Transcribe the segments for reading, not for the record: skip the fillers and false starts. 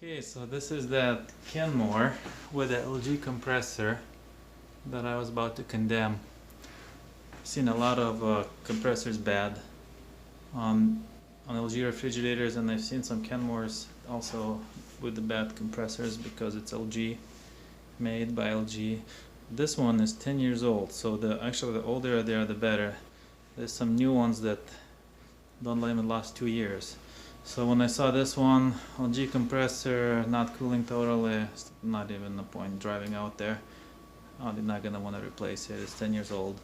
Okay, so this is that Kenmore with the LG compressor that I was about to condemn. I've seen a lot of compressors bad on LG refrigerators, and I've seen some Kenmores also with the bad compressors because it's LG, made by LG. This one is 10 years old, so actually the older they are the better. There's some new ones that don't even last 2 years. So when I saw this one, LG compressor, not cooling totally, it's not even the point driving out there. I'm not gonna want to replace it, it's 10 years old.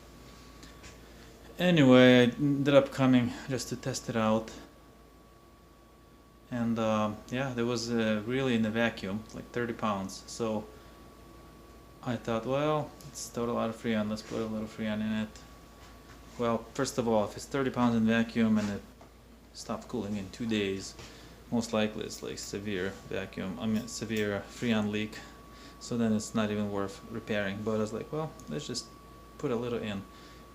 Anyway, I ended up coming just to test it out. And yeah, there was really in the vacuum, like 30 pounds. So I thought, well, it's total out of Freon, let's put a little Freon in it. Well, first of all, if it's 30 pounds in vacuum and it stopped cooling in 2 days, most likely it's like severe severe Freon leak. So then it's not even worth repairing. But I was like, well, let's just put a little in.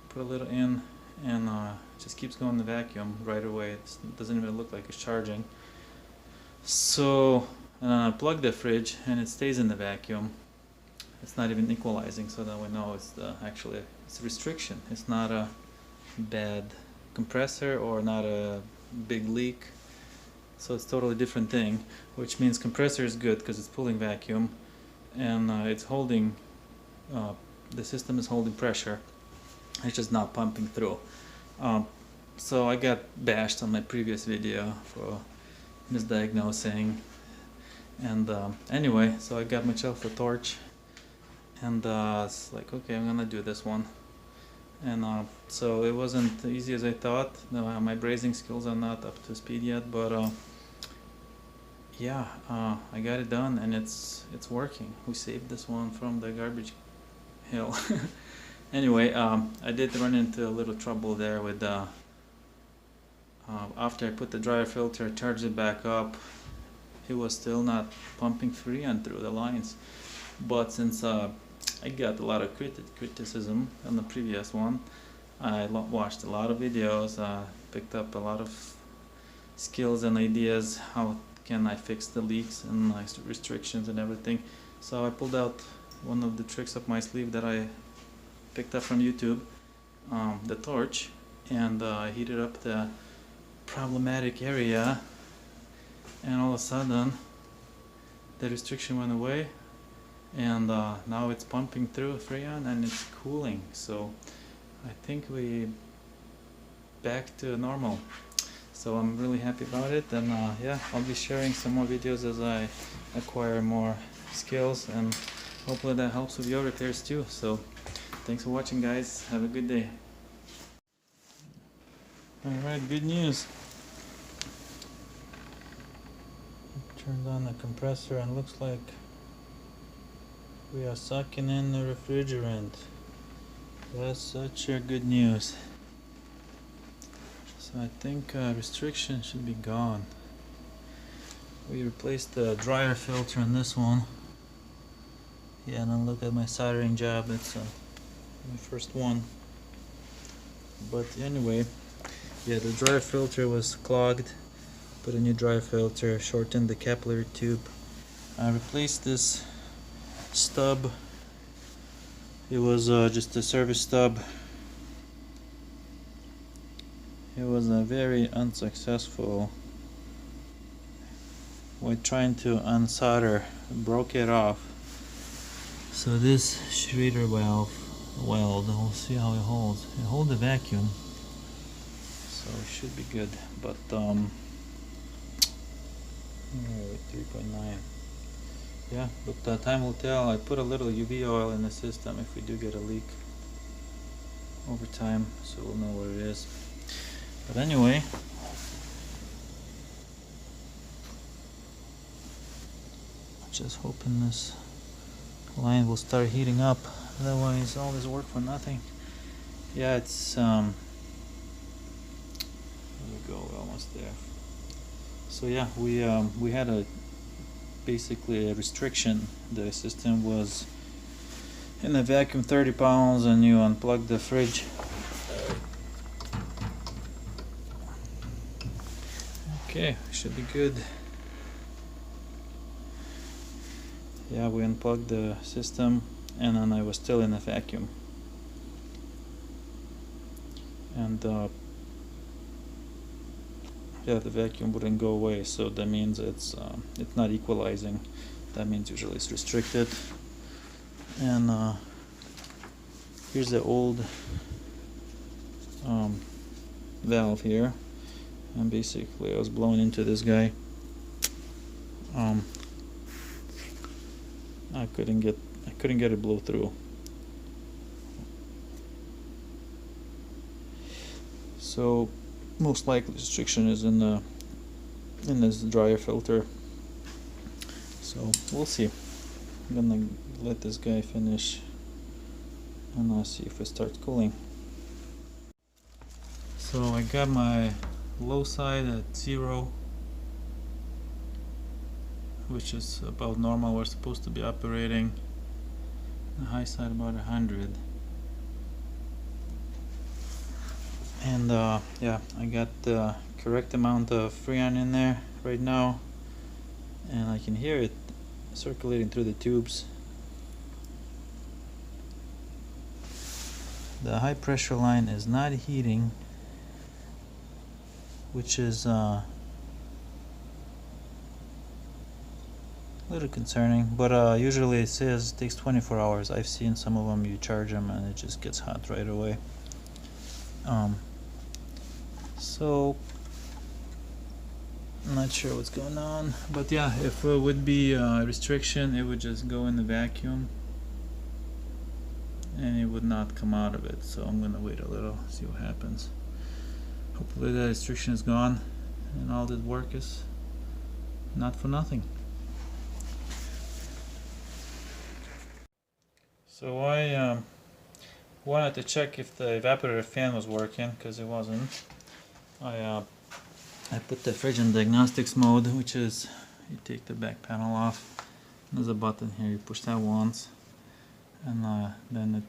Put a little in, and it just keeps going in the vacuum right away. It doesn't even look like it's charging. So I plug the fridge and it stays in the vacuum. It's not even equalizing, so then we know it's actually it's a restriction. It's not a bad compressor or not a big leak. So it's totally different thing, which means compressor is good because it's pulling vacuum and it's holding, the system is holding pressure. It's just not pumping through. So I got bashed on my previous video for misdiagnosing, and anyway, so I got myself a torch, and it's like, okay, I'm gonna do this one. And so it wasn't easy as I thought. No, my brazing skills are not up to speed yet, but yeah, I got it done, and it's working. We saved this one from the garbage hill. Anyway, I did run into a little trouble there with after I put the dryer filter, charged it back up, it was still not pumping Freon through the lines. But since I got a lot of criticism on the previous one, I watched a lot of videos, picked up a lot of skills and ideas how can I fix the leaks and restrictions and everything. So I pulled out one of the tricks up my sleeve that I picked up from YouTube, the torch, and I heated up the problematic area, and all of a sudden the restriction went away, and now it's pumping through Freon and it's cooling. So I think we back to normal. So I'm really happy about it, and yeah, I'll be sharing some more videos as I acquire more skills, and hopefully that helps with your repairs too. So thanks for watching, guys. Have a good day. Alright, good news. Turned on the compressor and looks like we are sucking in the refrigerant. That's such a good news. So I think restriction should be gone. We replaced the dryer filter on this one. Yeah, and then look at my soldering job. It's my first one. But anyway, yeah, the dryer filter was clogged. Put a new dryer filter, shortened the capillary tube. I replaced this stub. It was just a service stub. It was a very unsuccessful. We're trying to unsolder, broke it off. So this Schrader weld, we'll see how it holds. It holds the vacuum, so it should be good. But 3.9. Yeah, but time will tell. I put a little UV oil in the system if we do get a leak over time, so we'll know what it is. But anyway, just hoping this line will start heating up, otherwise all this work for nothing. Yeah, it's there we go, we're almost there. So yeah, we had basically a restriction. The system was in the vacuum 30 pounds, and you unplug the fridge. Okay, should be good. yeah, we unplugged the system, and then I was still in a vacuum, and yeah, the vacuum wouldn't go away, so that means it's not equalizing. That means usually it's restricted. And here's the old valve here, and basically I was blowing into this guy. I couldn't get it blow through. So most likely restriction is in this dryer filter. So we'll see. I'm gonna let this guy finish, and I'll see if it starts cooling. So I got my low side at 0, which is about normal. We're supposed to be operating. The high side about 100. And yeah, I got the correct amount of Freon in there right now, and I can hear it circulating through the tubes. The high pressure line is not heating, which is a little concerning, but usually it says it takes 24 hours. I've seen some of them, you charge them and it just gets hot right away. So I'm not sure what's going on, but yeah, if it would be a restriction, it would just go in the vacuum and it would not come out of it. So I'm gonna wait a little, see what happens. Hopefully the restriction is gone and all this work is not for nothing. So I wanted to check if the evaporator fan was working, because it wasn't. I put the fridge in diagnostics mode, which is you take the back panel off. There's a button here, you push that once, and then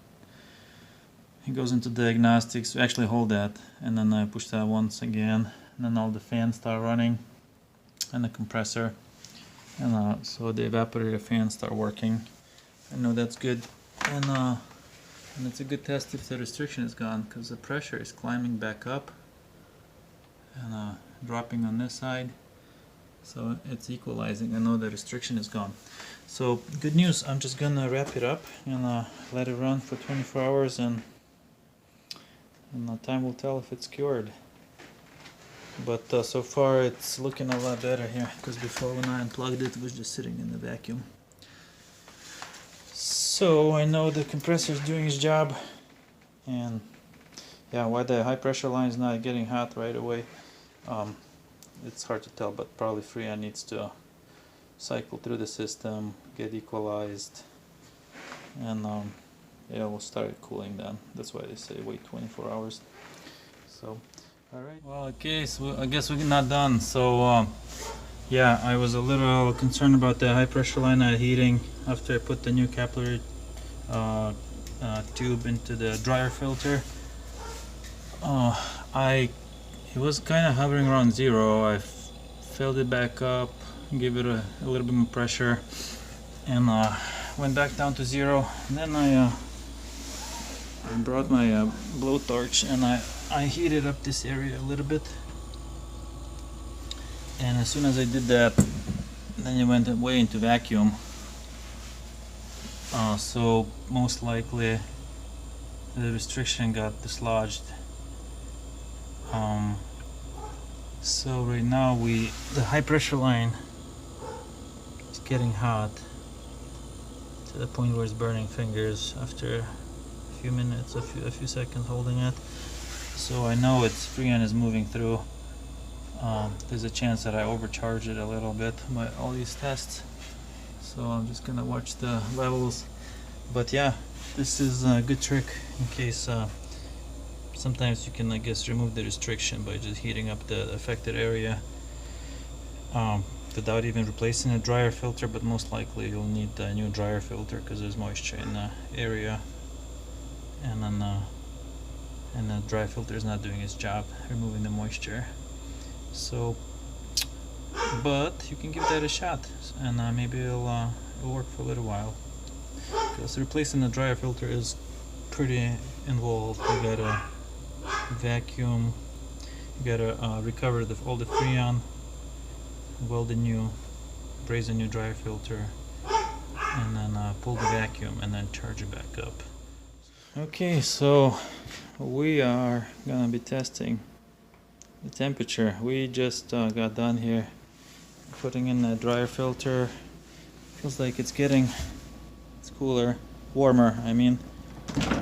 it goes into diagnostics. You actually hold that, and then I push that once again, and then all the fans start running, and the compressor, and so the evaporator fans start working. I know that's good, and it's a good test if the restriction is gone, because the pressure is climbing back up and dropping on this side, so it's equalizing. I know the restriction is gone. So good news. I'm just gonna wrap it up and let it run for 24 hours, and time will tell if it's cured. But so far it's looking a lot better here, because before when I unplugged it, it was just sitting in the vacuum. So I know the compressor is doing its job, and yeah, why the high pressure line is not getting hot right away, it's hard to tell, but probably Freon needs to cycle through the system, get equalized, and yeah, we'll start cooling then. That's why they say wait 24 hours. So, alright. Well, okay, so I guess we're not done. So, yeah, I was a little concerned about the high pressure line not heating after I put the new capillary tube into the dryer filter. It was kind of hovering around 0. I filled it back up, gave it a little bit more pressure, and went back down to 0. And then I brought my blowtorch and I heated up this area a little bit. And as soon as I did that, then it went way into vacuum. So most likely the restriction got dislodged. So right now the high pressure line is getting hot to the point where it's burning fingers after a few minutes, a few seconds holding it. So I know Freon is moving through. There's a chance that I overcharged it a little bit by all these tests, so I'm just gonna watch the levels. But yeah, this is a good trick in case sometimes you can, I guess, remove the restriction by just heating up the affected area without even replacing a dryer filter, but most likely you'll need a new dryer filter because there's moisture in the area, and then the dry filter is not doing its job removing the moisture. So, but you can give that a shot, and maybe it'll work for a little while. Because replacing the dryer filter is pretty involved. You gotta vacuum, you gotta recover all the freon, weld a new, braze a new dryer filter, and then pull the vacuum and then charge it back up. Okay, so we are gonna be testing the temperature. We just got done here putting in the dryer filter. Feels like it's cooler, warmer, I mean,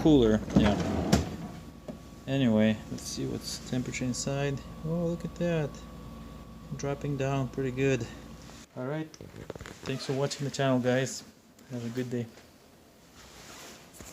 cooler, yeah. Anyway, let's see what's temperature inside. Oh, look at that, dropping down pretty good. Alright, thanks for watching the channel, guys. Have a good day.